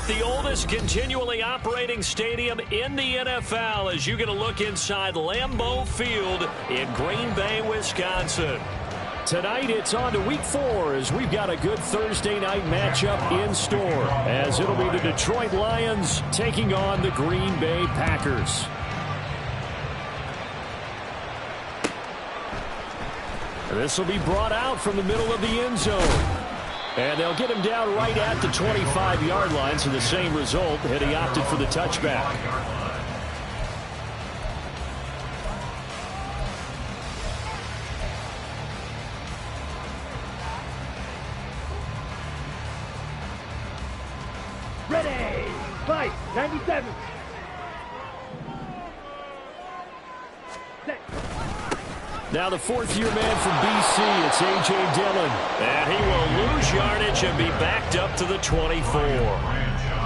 the oldest continually operating stadium in the NFL as you get a look inside Lambeau Field in Green Bay, Wisconsin. Tonight it's on to week 4 as we've got a good Thursday night matchup in store as it'll be the Detroit Lions taking on the Green Bay Packers. This will be brought out from the middle of the end zone. And they'll get him down right at the 25-yard line, so the same result had he opted for the touchback. Ready, fight, 97. Set. Now the fourth-year man from BC, it's A.J. Dillon. And he will lose yardage and be backed up to the 24.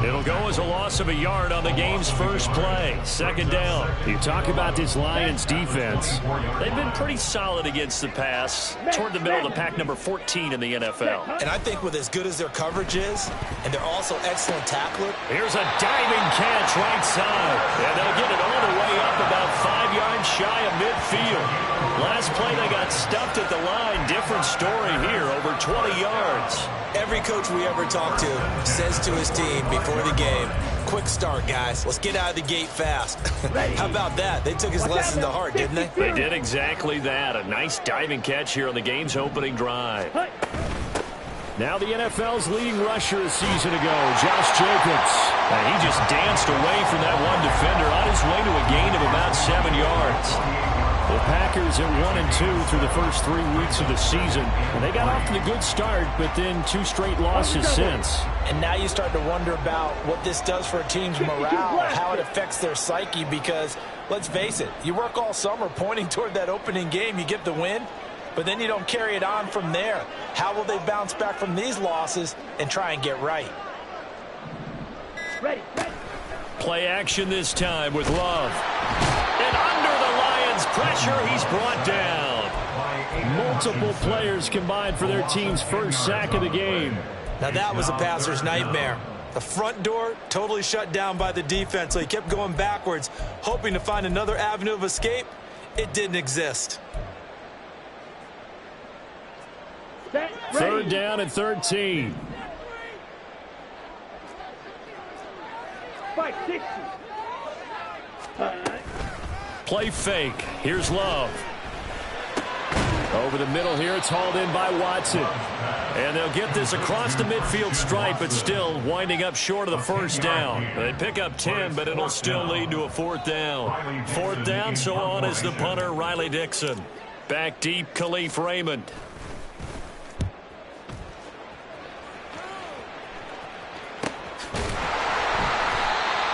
It'll go as a loss of a yard on the game's first play. Second down. You talk about this Lions defense. They've been pretty solid against the pass, toward the middle of the pack, number 14 in the NFL. And I think with as good as their coverage is, and they're also excellent tackler. Here's a diving catch right side. And they'll get it all the way up about 5 yards shy of midfield. Last play they got stuffed at the line. Different story here, over 20 yards. Every coach we ever talk to says to his team before the game, quick start, guys. Let's get out of the gate fast. How about that? They took his lesson to heart, didn't they? They did exactly that. A nice diving catch here on the game's opening drive. Now the NFL's leading rusher a season ago, Josh Jacobs. And he just danced away from that one defender on his way to a gain of about 7 yards. The Packers at 1-2 through the first 3 weeks of the season. And they got off to a good start, but then 2 straight losses since. And now you start to wonder about what this does for a team's morale, how it affects their psyche, because let's face it, you work all summer pointing toward that opening game, you get the win, but then you don't carry it on from there. How will they bounce back from these losses and try and get right? Ready. Play action this time with Love. And under the Lions' pressure, he's brought down. Multiple players combined for their team's first sack of the game. Now that was a passer's nightmare. The front door totally shut down by the defense, so he kept going backwards, hoping to find another avenue of escape. It didn't exist. Third down and 13. 560. Play fake. Here's Love. Over the middle here, it's hauled in by Watson. And they'll get this across the midfield stripe, but still winding up short of the first down. They pick up 10, but it'll still lead to a fourth down. Fourth down, so on is the punter, Riley Dixon. Back deep, Khalif Raymond.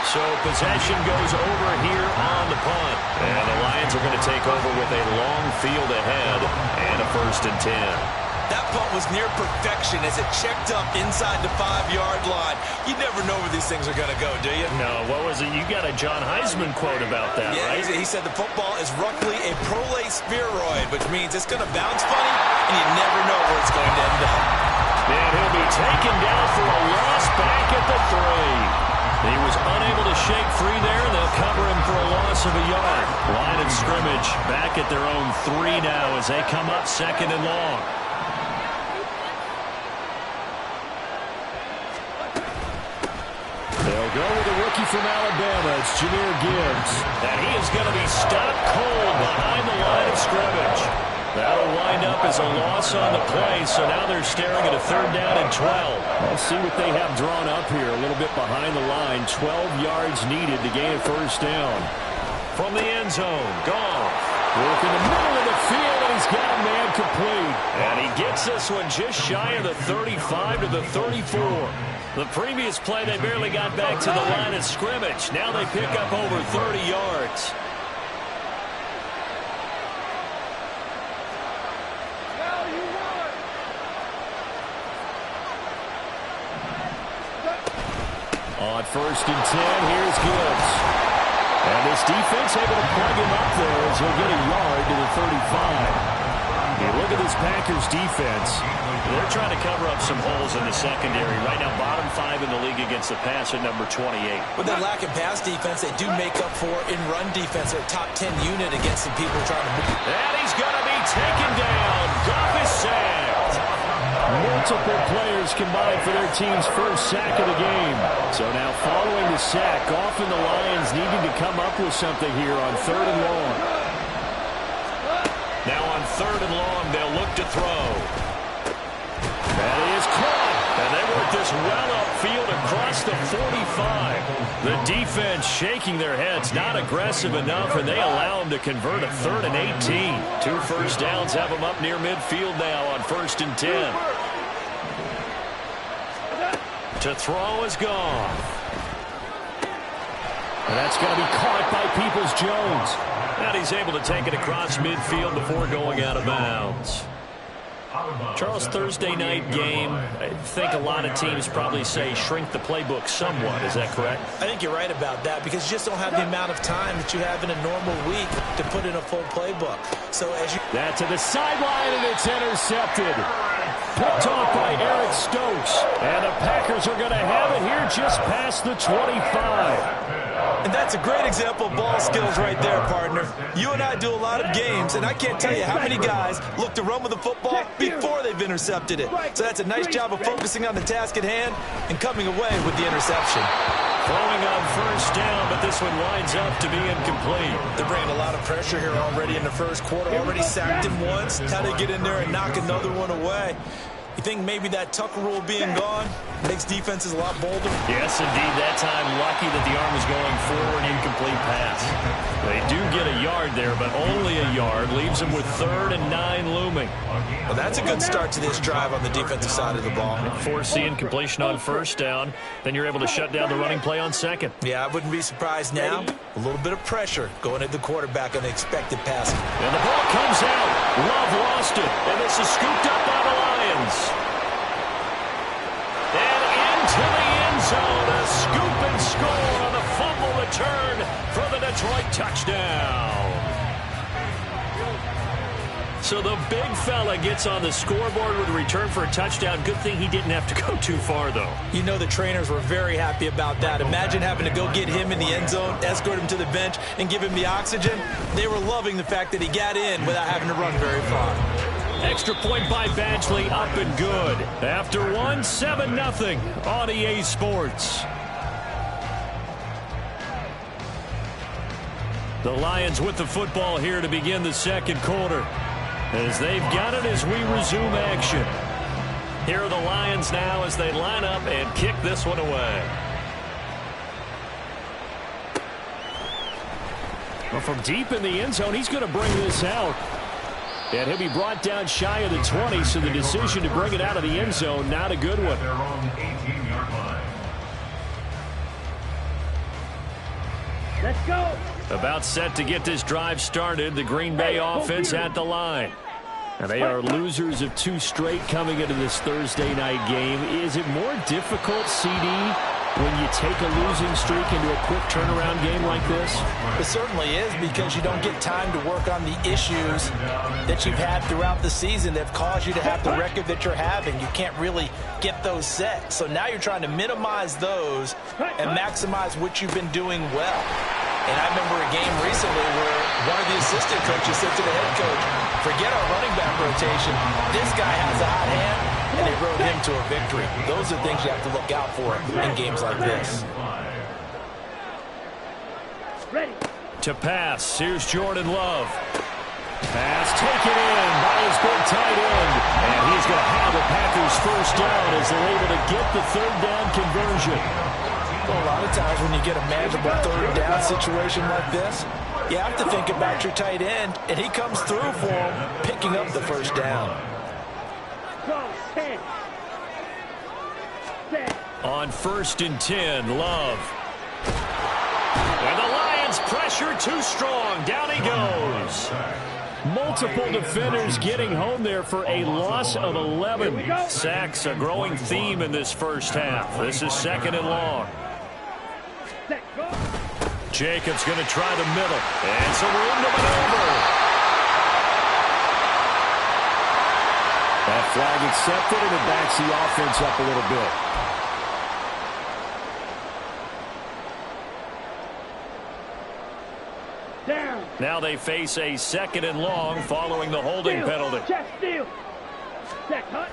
So possession goes over here on the punt. And the Lions are going to take over with a long field ahead and a 1st and 10. That punt was near perfection as it checked up inside the 5-yard line. You never know where these things are going to go, do you? No, what was it? You got a John Heisman quote about that, yeah, right? He said the football is roughly a prolate spheroid, which means it's going to bounce funny, and you never know where it's going to end up. And he'll be taken down for a loss back at the 3. He was unable to shake free there, and they'll cover him for a loss of a yard. Line of scrimmage back at their own 3 now as they come up 2nd and long. They'll go with a rookie from Alabama. It's Jahmyr Gibbs. And he is going to be stopped cold behind the line of scrimmage. That'll wind up as a loss on the play, so now they're staring at a 3rd down and 12. Let's see what they have drawn up here, a little bit behind the line. 12 yards needed to gain a 1st down. From the end zone, Goff. Work in the middle of the field, and he's got a man complete. And he gets this one just shy of the 35 to the 34. The previous play, they barely got back to the line of scrimmage. Now they pick up over 30 yards. On 1st and 10, here's Gibbs. And this defense able to plug him up there as he'll get a yard to the 35. You look at this Packers defense. They're trying to cover up some holes in the secondary. Right now, bottom 5 in the league against the pass at number 28. With their lack of pass defense, they do make up for in run defense. They're a top 10 unit against the people trying to move. And he's going to be taken down. Goff is sacked. Multiple players combined for their team's first sack of the game. So now following the sack, Goff and the Lions needing to come up with something here on 3rd and long. Now on 3rd and long, they'll look to throw. That is caught. And they work this well upfield across the 45. The defense shaking their heads, not aggressive enough, and they allow them to convert a 3rd and 18. 2 first downs have them up near midfield now on 1st and 10. To throw is gone. And that's going to be caught by Peoples-Jones. And he's able to take it across midfield before going out of bounds. Charles, Thursday night game, I think a lot of teams probably say shrink the playbook somewhat. Is that correct? I think you're right about that because you just don't have the amount of time that you have in a normal week to put in a full playbook. So as you... That to the sideline, and it's intercepted. Picked off by Eric Stokes. And the Packers are going to have it here just past the 25. And that's a great example of ball skills right there, partner. You and I do a lot of games, and I can't tell you how many guys look to run with the football before they've intercepted it. So that's a nice job of focusing on the task at hand and coming away with the interception. Throwing on 1st down, but this one winds up to be incomplete. They're bringing a lot of pressure here already in the 1st quarter. Already sacked him once. How do they get in there and knock another one away? You think maybe that Tucker rule being gone makes defenses a lot bolder? Yes, indeed. That time, lucky that the arm was going forward, incomplete pass. They do get a yard there, but only a yard. Leaves them with 3rd and 9 looming. Well, that's a good start to this drive on the defensive side of the ball. Force the incompletion on 1st down. Then you're able to shut down the running play on 2nd. Yeah, I wouldn't be surprised now. A little bit of pressure going at the quarterback on the expected passing. And the ball comes out. Love lost it. And this is scooped up by the Lions. And into the end zone. A scoop and score on the fumble return for the Detroit touchdown. So the big fella gets on the scoreboard with a return for a touchdown. Good thing he didn't have to go too far, though. You know the trainers were very happy about that. Imagine having to go get him in the end zone, escort him to the bench, and give him the oxygen. They were loving the fact that he got in without having to run very far. Extra point by Badgley, up and good. After 7-0 on EA Sports. The Lions with the football here to begin the 2nd quarter. As they've got it as we resume action. Here are the Lions now as they line up and kick this one away. Well, from deep in the end zone, he's going to bring this out. And he'll be brought down shy of the 20, so the decision to bring it out of the end zone, not a good one. Let's go. About set to get this drive started, the Green Bay offense at the line. And they are losers of 2 straight coming into this Thursday night game. Is it more difficult, CD, when you take a losing streak into a quick turnaround game like this? It certainly is, because you don't get time to work on the issues that you've had throughout the season that have caused you to have the record that you're having. You can't really get those set. So now you're trying to minimize those and maximize what you've been doing well. And I remember a game recently where one of the assistant coaches said to the head coach, forget our running back rotation. This guy has a hot hand, and they rode him to a victory. Those are things you have to look out for in games like this. Ready. To pass, here's Jordan Love. Pass taken in by his big tight end. And he's going to have the Packers first down as they're able to get the 3rd down conversion. Well, a lot of times when you get a manageable 3rd down situation like this, you have to think about your tight end, and he comes through for him, picking up the 1st down. Go. 10. 10. On 1st and 10, Love. And the Lions pressure too strong. Down he goes. Multiple defenders getting home there for a loss of 11. Sacks, a growing theme in this first half. This is 2nd and long. Jacobs going to try the middle. And some room to maneuver. That flag accepted, and it backs the offense up a little bit. Down. Now they face a 2nd and long following the holding penalty. Check steal. Check hut.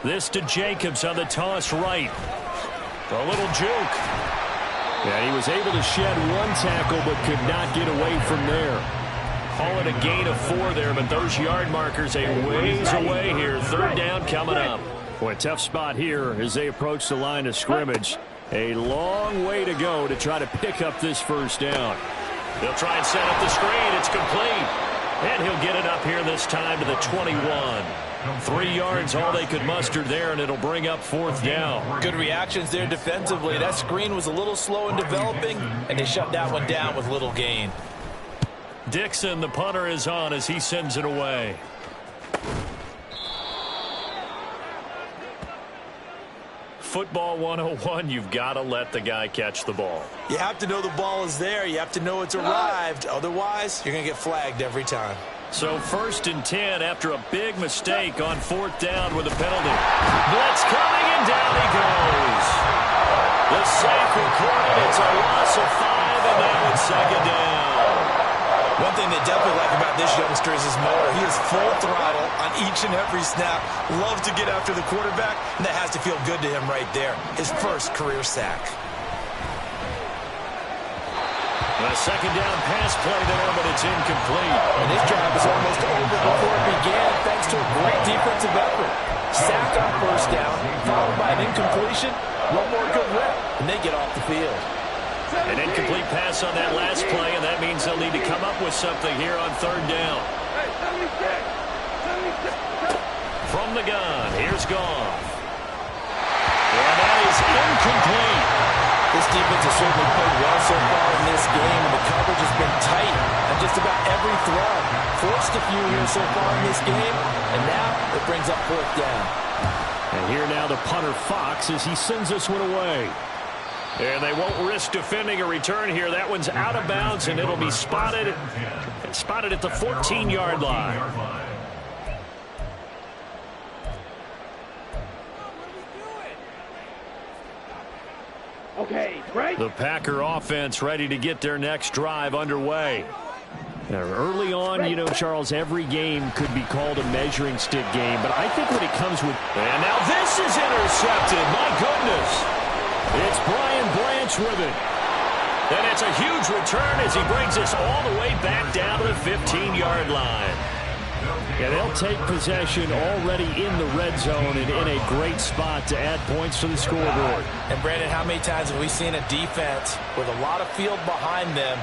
This to Jacobs on the toss right. A little juke. And he was able to shed one tackle but could not get away from there. Call it a gain of 4 there, but those yard markers a ways away here. 3rd down coming up. Boy, tough spot here as they approach the line of scrimmage. A long way to go to try to pick up this 1st down. They'll try and set up the screen. It's complete. And he'll get it up here this time to the 21. 3 yards, all they could muster there, and it'll bring up 4th down. Good reactions there defensively. That screen was a little slow in developing, and they shut that one down with little gain. Dixon, the punter, is on as he sends it away. Football 101, you've got to let the guy catch the ball. You have to know the ball is there. You have to know it's arrived. Otherwise, you're going to get flagged every time. So 1st and 10 after a big mistake on 4th down with a penalty. Blitz coming, and down he goes. The sack recorded. It's a loss of 5, and now it's 2nd down. One thing they definitely like about this youngster is his motor. He is full throttle on each and every snap. Loves to get after the quarterback, and that has to feel good to him right there. His 1st career sack. A 2nd down pass play there, but it's incomplete. And his drive was almost over before it began, thanks to a great defensive effort. Sack on 1st down, followed by an incompletion. One more good rep, and they get off the field. An incomplete pass on that last play, and that means they'll need to come up with something here on 3rd down. From the gun, here's Goff. And that is incomplete. This defense has certainly played well so far in this game, and the coverage has been tight on just about every throw. Forced a few here so far in this game, and now it brings up 4th down. And here now the punter Fox as he sends this one away. And they won't risk defending a return here. That one's out of bounds, and it'll be spotted at the 14-yard line. Okay, break. The Packer offense ready to get their next drive underway. Now, early on, you know, Charles, every game could be called a measuring stick game, but I think when it comes with... And now this is intercepted. My goodness. It's Brian Branch with it. And it's a huge return as he brings this all the way back down to the 15-yard line. And they'll take possession already in the red zone and in a great spot to add points to the scoreboard. And, Brandon, how many times have we seen a defense with a lot of field behind them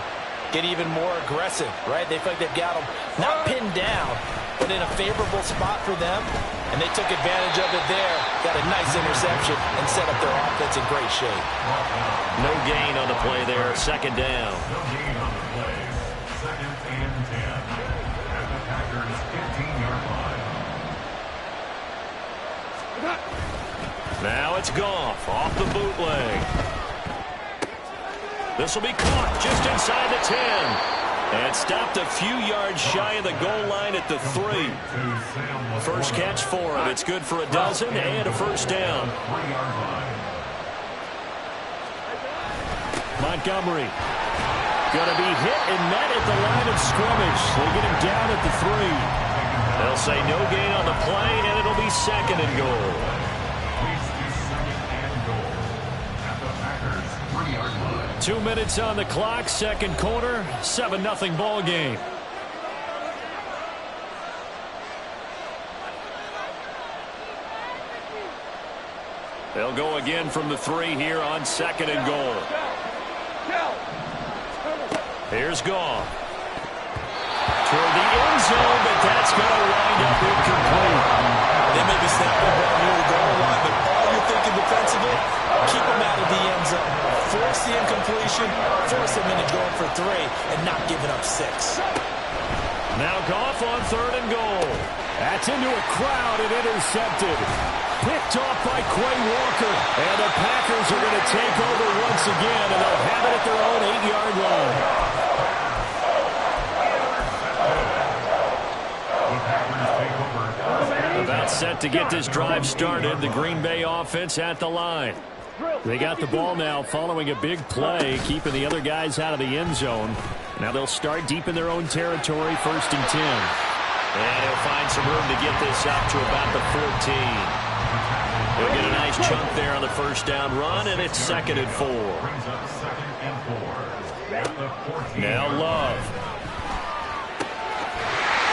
get even more aggressive, right? They feel like they've got them not pinned down, but in a favorable spot for them, and they took advantage of it there, got a nice interception, and set up their offense in great shape. No gain on the play there, 2nd down. No gain on the play, 2nd and 10 at the Packers' 15-yard line. Now it's Goff off the bootleg. This will be caught just inside the 10. And stopped a few yards shy of the goal line at the 3. First catch for him. It's good for a dozen and a 1st down. Montgomery. Going to be hit and met at the line of scrimmage. They get him down at the 3. They'll say no gain on the play, and it'll be 2nd and goal. 2 minutes on the clock, 2nd quarter, 7-0 ball game. They'll go again from the 3 here on 2nd and goal. Here's Goff. Toward the end zone, but that's going to wind up incomplete. They may be snapping the ball near the goal line, but all you're thinking defensively, keep them out of the end zone. Force the incompletion, force them into going for 3, and not giving up 6. Now Goff on 3rd and goal. That's into a crowd and intercepted. Picked off by Quay Walker. And the Packers are going to take over once again, and they'll have it at their own 8-yard line. About set to get this drive started. The Green Bay offense at the line. They got the ball now following a big play, keeping the other guys out of the end zone. Now they'll start deep in their own territory, 1st and 10. And he'll find some room to get this up to about the 14. He'll get a nice chunk there on the 1st down run, and it's 2nd and 4. Now Love.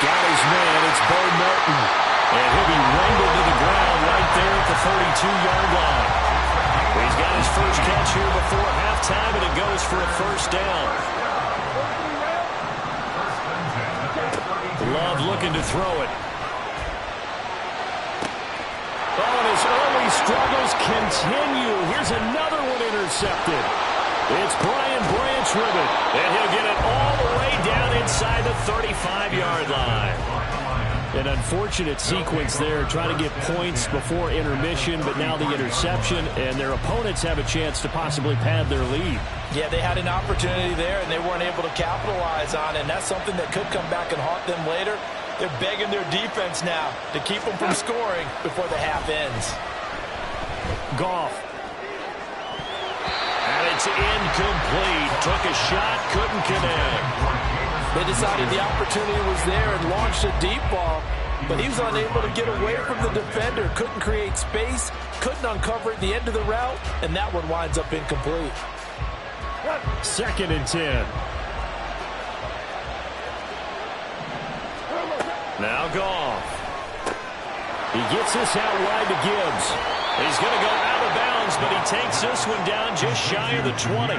Got his man. It's Bo Melton. And he'll be wrangled to the ground right there at the 32-yard line. He's got his first catch here before halftime, and it goes for a 1st down. Love looking to throw it. Oh, and his early struggles continue. Here's another one intercepted. It's Brian Branch with it, and he'll get it all the way down inside the 35-yard line. An unfortunate sequence there, trying to get points before intermission, but now the interception, and their opponents have a chance to possibly pad their lead. Yeah, they had an opportunity there, and they weren't able to capitalize on it, and that's something that could come back and haunt them later. They're begging their defense now to keep them from scoring before the half ends. Goff. And it's incomplete. Took a shot, couldn't connect. They decided the opportunity was there and launched a deep ball, but he was unable to get away from the defender, couldn't create space, couldn't uncover at the end of the route, and that one winds up incomplete. 2nd and 10. Now Goff. He gets this out wide to Gibbs. He's going to go out of bounds, but he takes this one down just shy of the 20.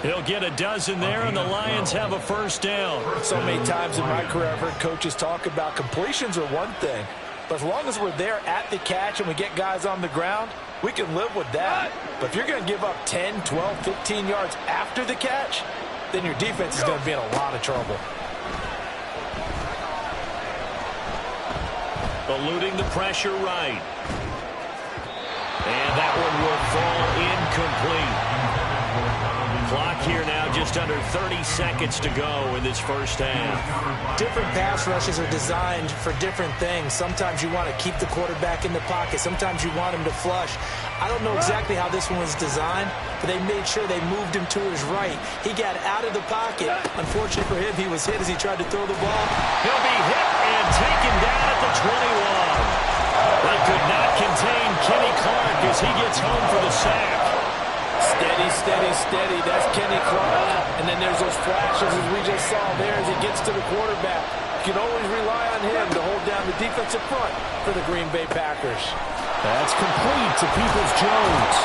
He'll get a dozen there, and the Lions have a 1st down. So many times in my career I've heard coaches talk about completions are one thing, but as long as we're there at the catch and we get guys on the ground, we can live with that. But if you're going to give up 10, 12, 15 yards after the catch, then your defense is going to be in a lot of trouble. Eluding the pressure right. And that one will fall incomplete. Clock here now, just under 30 seconds to go in this 1st half. Different pass rushes are designed for different things. Sometimes you want to keep the quarterback in the pocket. Sometimes you want him to flush. I don't know exactly how this one was designed, but they made sure they moved him to his right. He got out of the pocket. Unfortunately for him, he was hit as he tried to throw the ball. He'll be hit and taken down at the 21. They could not contain Kenny Clark as he gets home for the sack. Steady, steady, steady. That's Kenny Clark. And then there's those flashes as we just saw there as he gets to the quarterback. You can always rely on him to hold down the defensive front for the Green Bay Packers. That's complete to Peoples-Jones.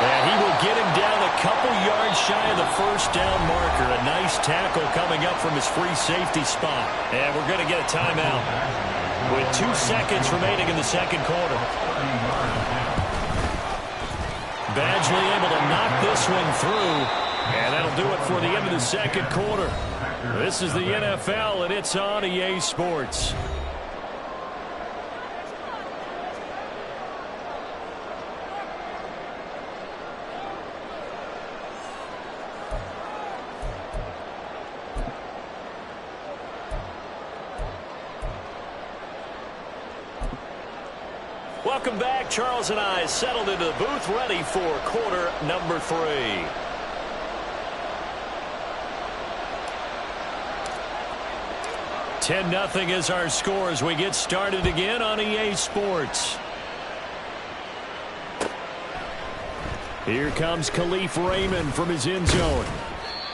And he will get him down a couple yards shy of the 1st down marker. A nice tackle coming up from his free safety spot. And we're going to get a timeout with 2 seconds remaining in the 2nd quarter. Badgley able to knock this one through, and that'll do it for the end of the 2nd quarter. This is the NFL, and it's on EA Sports. Welcome back. Charles and I settled into the booth, ready for quarter number 3. $10-0 is our score as we get started again on EA Sports. Here comes Khalif Raymond from his end zone.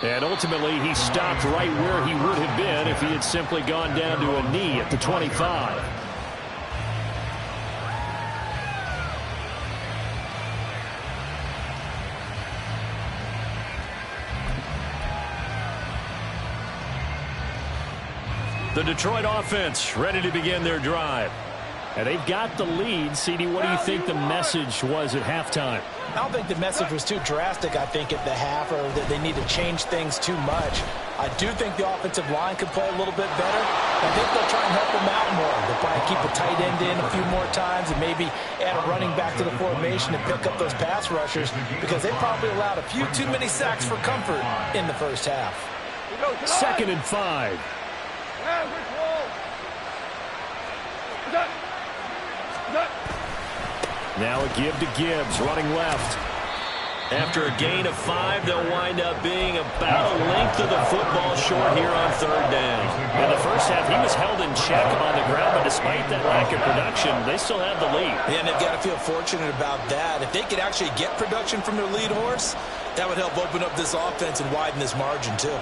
And ultimately, he stopped right where he would have been if he had simply gone down to a knee at the 25. The Detroit offense ready to begin their drive. And they've got the lead. CD, what do you think the message was at halftime? I don't think the message was too drastic, I think, at the half, or that they need to change things too much. I do think the offensive line could play a little bit better. I think they'll try and help them out more. They'll probably keep a tight end in a few more times and maybe add a running back to the formation and pick up those pass rushers, because they probably allowed a few too many sacks for comfort in the 1st half. 2nd and 5. Now a give to Gibbs, running left. After a gain of 5, they'll wind up being about a length of the football short here on third down. In the first half, he was held in check on the ground, but despite that lack of production, they still have the lead. Yeah, and they've got to feel fortunate about that. If they could actually get production from their lead horse, that would help open up this offense and widen this margin, too.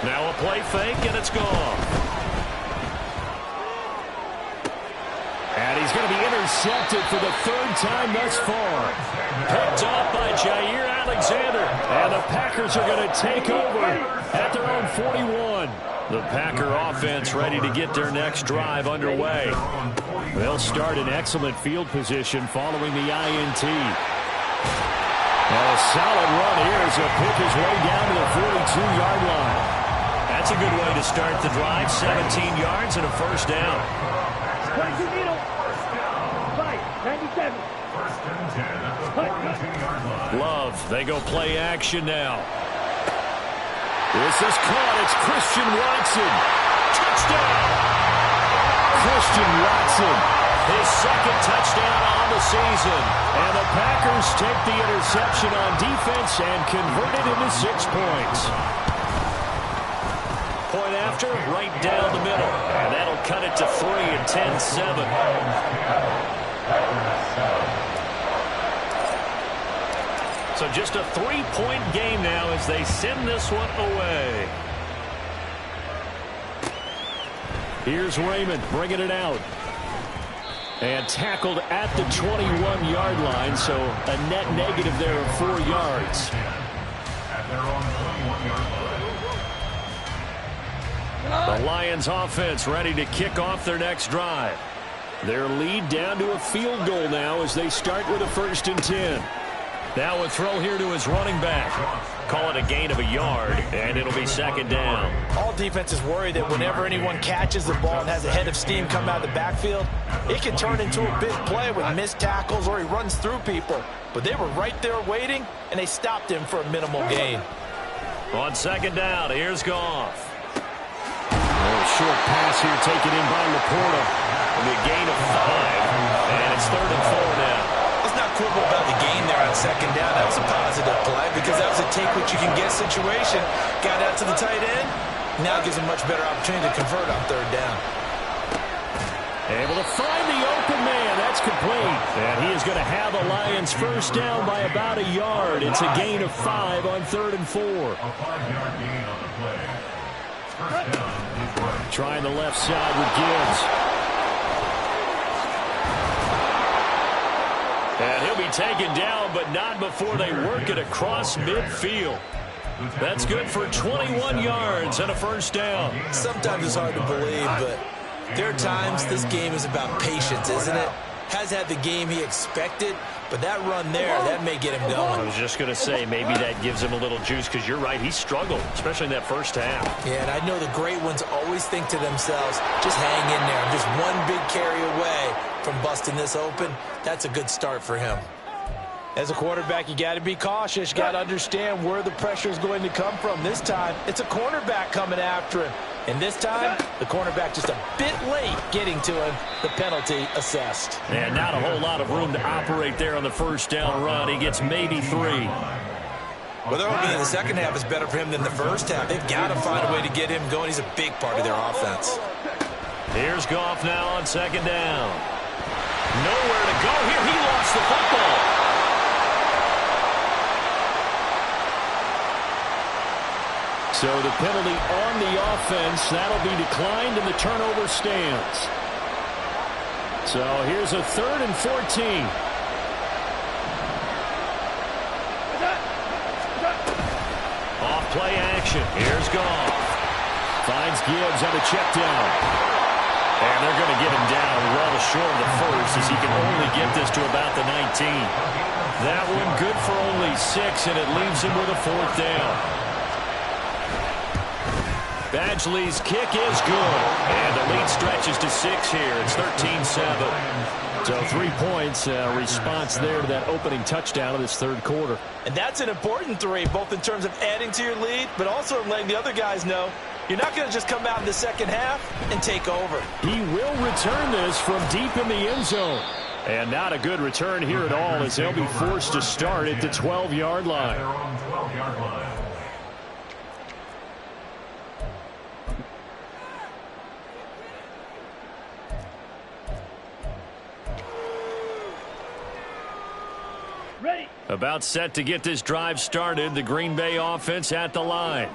Now a play fake, and it's gone. And he's going to be intercepted for the third time thus far. Picked off by Jair Alexander. And the Packers are going to take over at their own 41. The Packer offense ready to get their next drive underway. They'll start in excellent field position following the INT. And a solid run here as he'll pick his way down to the 42-yard line. That's a good way to start the drive. 17 yards and a first down. 22 needle. 97. First and 10 at the 42-yard line. Love, they go play action now. This is caught. It's Christian Watson. Touchdown! Christian Watson, his second touchdown on the season. And the Packers take the interception on defense and convert it into 6 points. Point after, right down the middle. And that'll cut it to 3 and 10-7. So just a 3-point game now as they send this one away. Here's Raymond bringing it out. And tackled at the 21-yard line, so a net negative there of 4 yards. At their own 21-yard line. The Lions offense ready to kick off their next drive. Their lead down to a field goal now as they start with a 1st and 10. Now a throw here to his running back. Call it a gain of a yard, and it'll be 2nd down. All defenses worry that whenever anyone catches the ball and has a head of steam come out of the backfield, it can turn into a big play with missed tackles or he runs through people. But they were right there waiting, and they stopped him for a minimal gain. On 2nd down, here's Goff. A short pass here taken in by Laporta. It'll be a gain of 5, and it's 3rd and 4 now. Let's not quibble about the gain there on 2nd down. That was a positive play because that was a take-what-you-can-get situation. Got out to the tight end. Now gives him much better opportunity to convert on 3rd down. Able to find the open man. That's complete. And he is going to have the Lions first down by about a yard. It's a gain of 5 on 3rd and 4. A 5-yard gain on the play. First down is right. Trying the left side with Gibbs. And he'll be taken down, but not before they work it across midfield. That's good for 21 yards and a first down. Sometimes it's hard to believe, but there are times this game is about patience, isn't it? Has had the game he expected, but that run there, that may get him going. I was just going to say, maybe that gives him a little juice, because you're right, he struggled, especially in that first half. Yeah, and I know the great ones always think to themselves, just hang in there. I'm just one big carry away from busting this open. That's a good start for him. As a quarterback, you got to be cautious. You got to understand where the pressure is going to come from. This time, it's a cornerback coming after him. And this time, the cornerback just a bit late getting to him. The penalty assessed. And not a whole lot of room to operate there on the first down run. He gets maybe 3. Well, they're hoping that the second half is better for him than the first half. They've got to find a way to get him going. He's a big part of their offense. Here's Goff now on 2nd down. Nowhere to go here. He lost the football. So the penalty on the offense, that'll be declined, and the turnover stands. So here's a 3rd and 14. Off play action. Here's Goff. Finds Gibbs on a check down. And they're going to get him down well short of the first as he can only get this to about the 19. That one good for only 6, and it leaves him with a 4th down. Badgley's kick is good. And the lead stretches to 6 here. It's 13-7. So 3 points, response there to that opening touchdown of this 3rd quarter. And that's an important 3, both in terms of adding to your lead, but also letting the other guys know you're not going to just come out in the second half and take over. He will return this from deep in the end zone. And not a good return here at all, as they'll be forced to start at the 12-yard line. Their own 12-yard line. Ready. About set to get this drive started. The Green Bay offense at the line.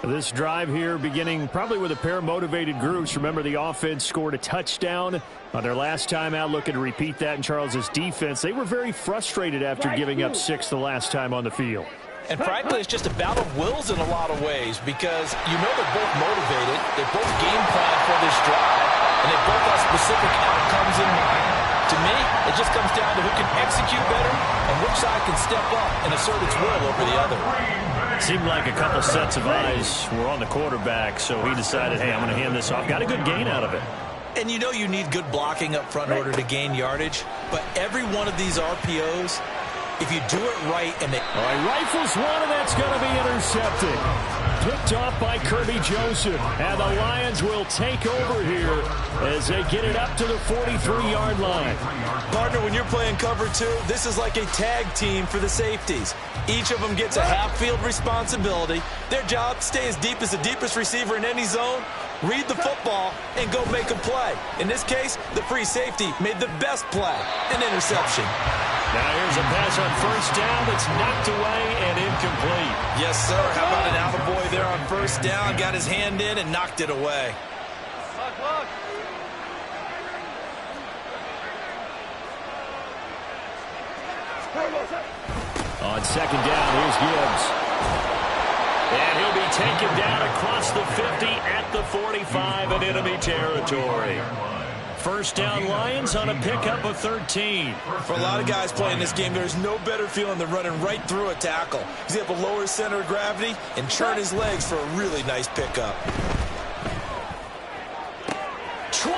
This drive here beginning probably with a pair of motivated groups. Remember, the offense scored a touchdown on their last time out. Looking to repeat that in Charles's defense. They were very frustrated after giving up 6 the last time on the field. And frankly, it's just a battle of wills in a lot of ways, because you know they're both motivated. They both game plan for this drive, and they both have specific outcomes in mind. To me, it just comes down to who can execute better and which side can step up and assert its will over the other. Seemed like a couple sets of eyes were on the quarterback, so he decided, hey, I'm going to hand this off. Got a good gain out of it. And you know you need good blocking up front in order to gain yardage, but every one of these RPOs, if you do it right and they... All right, rifles one, and that's going to be intercepted. Picked off by Kirby Joseph. And the Lions will take over here as they get it up to the 43-yard line. Partner, when you're playing cover two, this is like a tag team for the safeties. Each of them gets a half-field responsibility. Their job, stay as deep as the deepest receiver in any zone, read the football, and go make a play. In this case, the free safety made the best play, an interception. Now here's a pass on first down that's knocked away and incomplete. Yes, sir. How about an attaboy there on first down? Got his hand in and knocked it away. On second down, here's Gibbs. And he'll be taken down across the 50 at the 45 in enemy territory. First down Lions on a pickup of 13. For a lot of guys playing this game, there's no better feeling than running right through a tackle. He's able to lower his center of gravity and churn his legs for a really nice pickup. 20!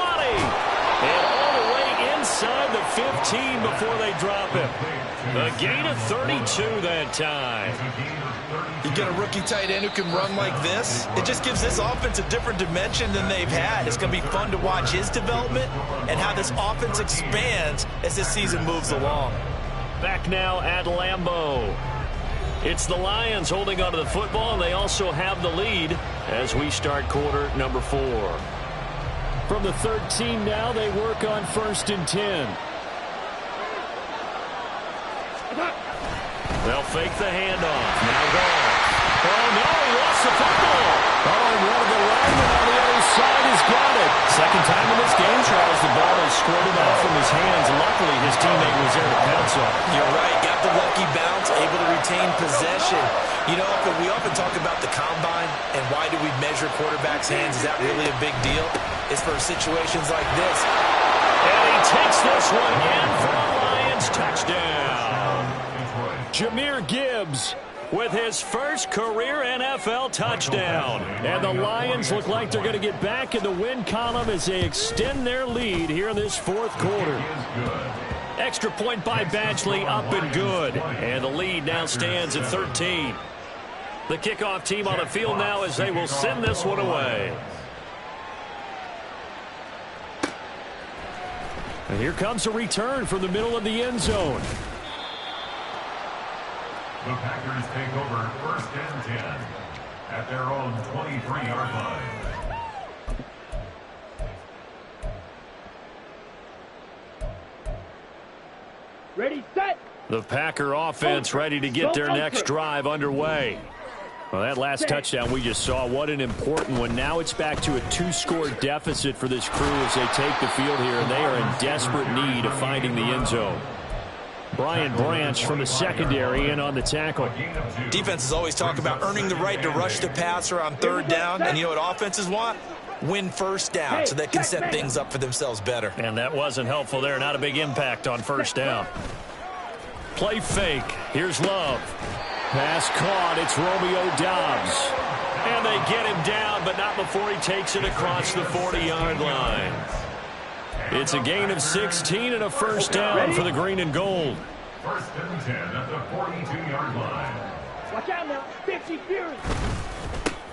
And all the way inside the 15 before they drop him. A gain of 32 that time. You get a rookie tight end who can run like this, it just gives this offense a different dimension than they've had. It's going to be fun to watch his development and how this offense expands as this season moves along. Back now at Lambeau. It's the Lions holding onto the football, and they also have the lead as we start quarter number 4. From the 13 now, they work on 1st and 10. They'll fake the handoff. Now gone. Oh, no, he lost the football. Oh, and one of the linemen on the other side has got it. Second time in this game, Charles, the ball has squirted off from his hands. Luckily, his teammate was there to pounce on it. You're right. Got the lucky bounce, able to retain possession. You know, we often talk about the combine and why do we measure quarterbacks' hands. Is that really a big deal? It's for situations like this. And he takes this one in for a Lions touchdown. Jahmyr Gibbs with his first career NFL touchdown. And the Lions look like they're going to get back in the win column as they extend their lead here in this 4th quarter. Extra point by Badgley, up and good. And the lead now stands at 13. The kickoff team on the field now as they will send this one away. And here comes a return from the middle of the end zone. The Packers take over 1st and 10 at their own 23-yard line. Ready, set. The Packer offense ready to get their next drive underway. Well, that last touchdown we just saw, what an important one. Now it's back to a 2-score deficit for this crew as they take the field here, and they are in desperate need of finding the end zone. Brian Branch from the secondary in on the tackle. Defenses always talk about earning the right to rush the passer on 3rd down, and you know what offenses want? Win 1st down so they can set things up for themselves better. And that wasn't helpful there. Not a big impact on 1st down. Play fake. Here's Love. Pass caught. It's Romeo Doubs. And they get him down, but not before he takes it across the 40-yard line. It's a gain of 16 and a 1st down for the green and gold. 1st and 10 at the 42-yard line. Watch out now. 50 Fury.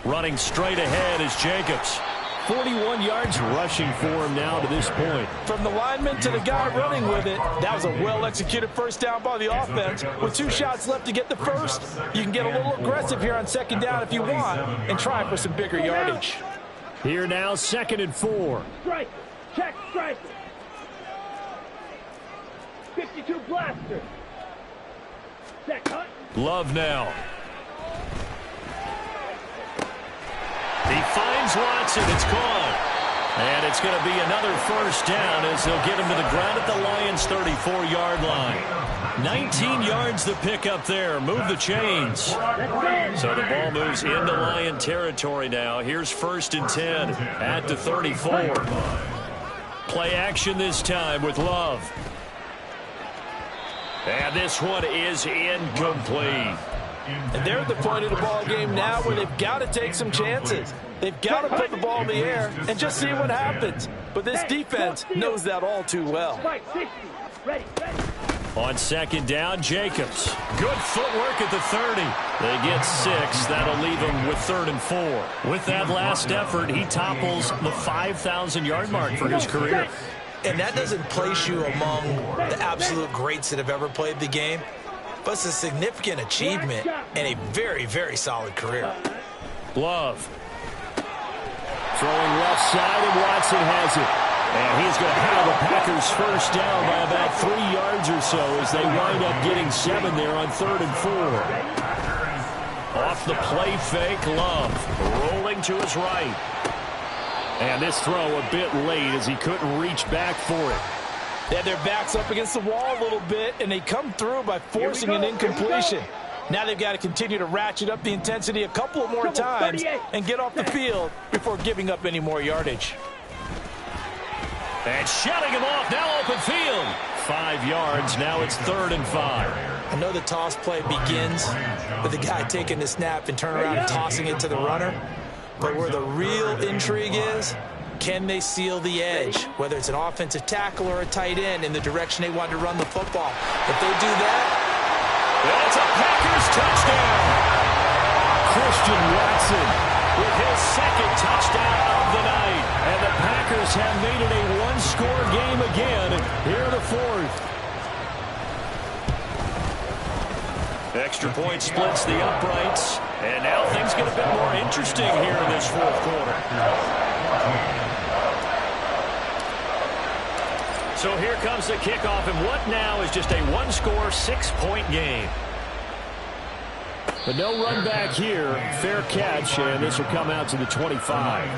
Running straight ahead is Jacobs. 41 yards rushing for him now to this point. From the lineman to the guy running with it, that was a well-executed first down by the offense. With 2 shots left to get the first, you can get a little aggressive here on second down if you want and try for some bigger yardage. Here now, 2nd and 4. Strike. Check strike. 52 blaster. Check hunt. Love now. He finds Watson. It's gone. And it's going to be another first down as they'll get him to the ground at the Lions' 34-yard line. 19 yards to pick up there. Move the chains. So the ball moves into Lion territory now. Here's 1st and 10 at the 34. Play action this time with Love. And this one is incomplete. And they're at the point of the ball game now where they've got to take some chances. They've got to put the ball in the air and just see what happens. But this defense knows that all too well. Strike 60. Ready. On 2nd down, Jacobs. Good footwork at the 30. They get 6. That'll leave them with 3rd and 4. With that last effort, he topples the 5,000-yard mark for his career. And that doesn't place you among the absolute greats that have ever played the game. But it's a significant achievement and a very, very solid career. Love. Throwing left side, and Watson has it. And he's going to have the Packers first down by about 3 yards or so as they wind up getting 7 there on 3rd and 4. Off the play fake, Love rolling to his right. And this throw a bit late as he couldn't reach back for it. They had their backs up against the wall a little bit, and they come through by forcing an incompletion. Now they've got to continue to ratchet up the intensity a couple more times and get off the field before giving up any more yardage. And shutting him off, now open field. 5 yards, now it's 3rd and 5. I know the toss play begins with the guy taking the snap and turning around and tossing it to the runner. But where the real intrigue is, can they seal the edge, whether it's an offensive tackle or a tight end in the direction they want to run the football? If they do that, it's a Packers touchdown. Christian Watson with his 2nd touchdown of the night. And the Packers have made it a one-score game again here in the 4th. Extra point splits the uprights. And now things get a bit more interesting here in this 4th quarter. So here comes the kickoff, and what now is just a one-score, 6-point game. But no run back here. Fair catch, and this will come out to the 25.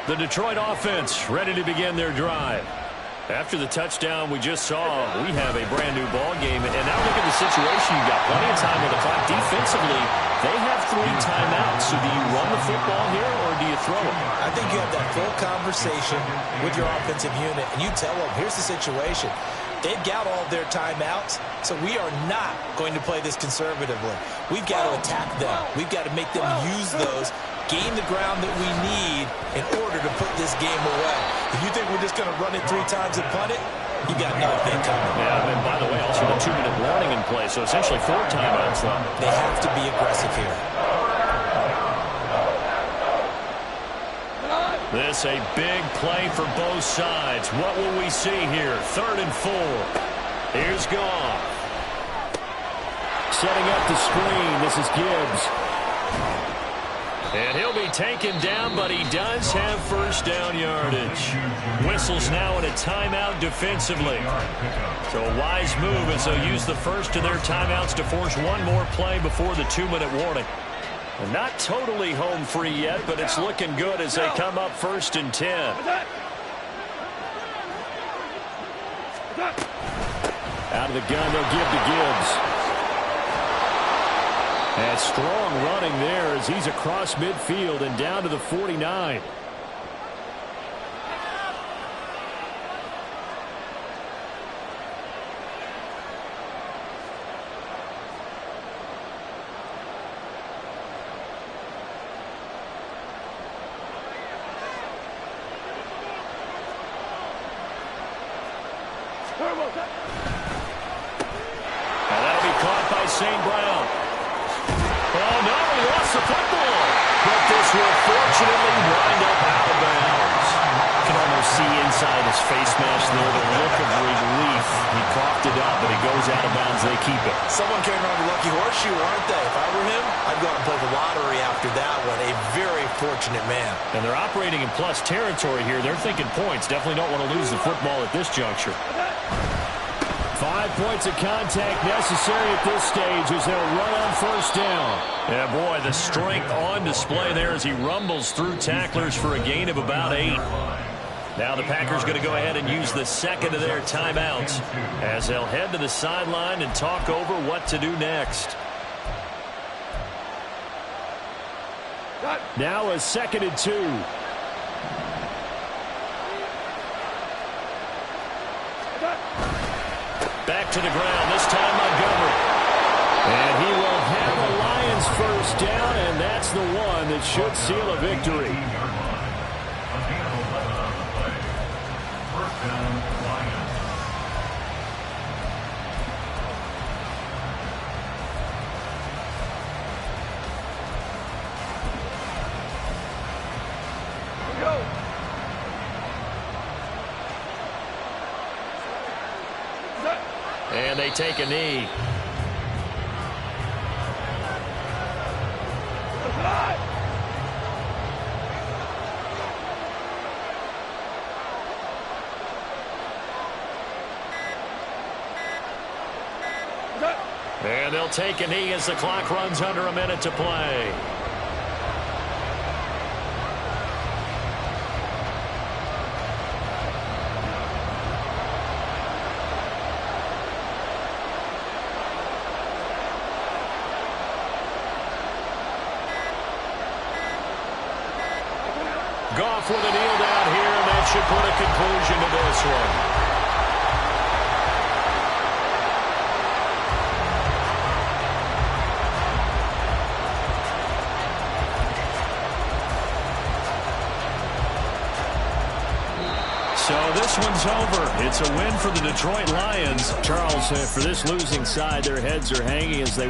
The Detroit offense ready to begin their drive. After the touchdown we just saw, we have a brand-new ball game. And now look at the situation. You've got plenty of time on the clock. Defensively, they have 3 timeouts. So do you run the football here, or do you throw it? I think you have that full conversation with your offensive unit, and you tell them, here's the situation. They've got all of their timeouts, so we are not going to play this conservatively. We've got to attack them. We've got to make them use those, gain the ground that we need in order to put this game away. If you think we're just going to run it 3 times and punt it, you got another thing coming. Yeah, and by the way, also the 2-minute warning in play, so essentially 4 timeouts left. They have to be aggressive here. This a big play for both sides. What will we see here? 3rd and 4. Here's Goff. Setting up the screen. This is Gibbs. And he'll be taken down, but he does have first down yardage. Whistles now in a timeout defensively. So a wise move as they'll use the first of their timeouts to force one more play before the 2-minute warning. And not totally home free yet, but it's looking good as they come up 1st and 10. Out of the gun, they'll give to Gibbs. And strong running there as he's across midfield and down to the 49. Now that'll be caught by St. Brown. Oh, no, he lost the football. But this will fortunately wind up out of bounds. You can almost see inside his face mask there the look of relief. He coughed it up, but it goes out of bounds. They keep it. Someone came around the lucky horseshoe, aren't they? If I were him, I'd go out and play the lottery after that one. A very fortunate man. And they're operating in plus territory here. They're thinking points. Definitely don't want to lose the football at this juncture. 5 points of contact necessary at this stage as they'll run on first down. Yeah, boy, the strength on display there as he rumbles through tacklers for a gain of about 8. Now the Packers going to go ahead and use the second of their timeouts as they'll head to the sideline and talk over what to do next. Now a 2nd and 2. Back to the ground, this time Montgomery. And he will have a Lions first down, and that's the one that should seal a victory. And they take a knee. And they'll take a knee as the clock runs under a minute to play. Goff with a kneel down here, and that should put a conclusion to this one. So this one's over. It's a win for the Detroit Lions. Charles, for this losing side, their heads are hanging as they